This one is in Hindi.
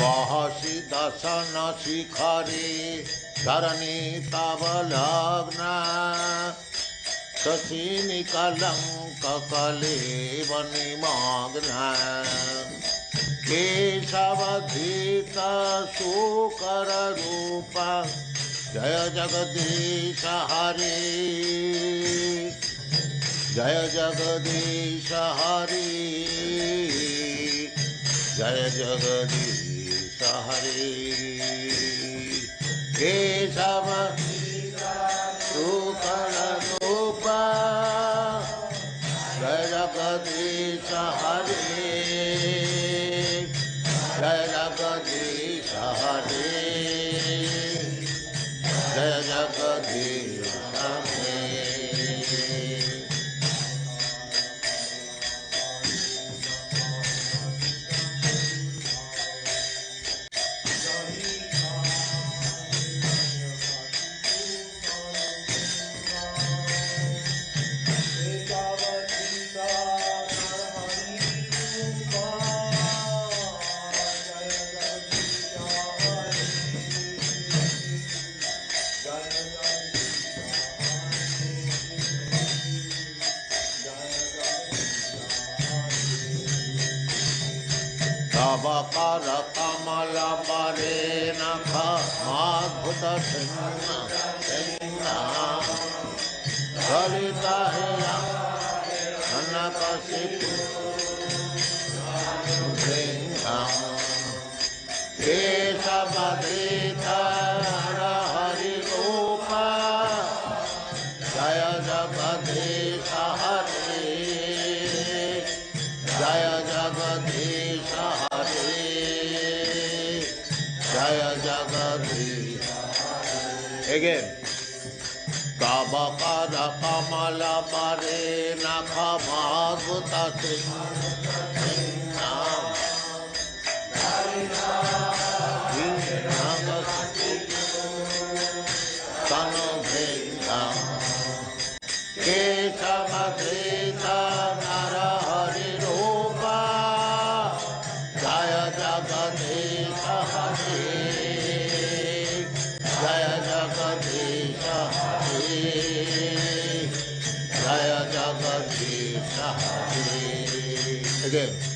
बहसि दशन शिखरे धरणी तव लग्न शशिनिकलंक कलेव निमग्न केशवधीत शूकर रूप जय जगदीश हरे जय जगदीश हरे जय जगदीश हरे केशव शूकर रूप जय जगदीश हरे जय जगदीश हरे जय जगदीश हरे तव कर कमल परे नख माधुत सिंह ललित कनक केशवधीत हरि रूप जय जगदीश हरे जय जगदीश हरे जय जगदीश again तव कर कमल परे नख माधुत तनु भृंगम केशवधीत नर हरि रूप जय जगदीश हरे जय जगदीश हरे जय जगदीश हरे again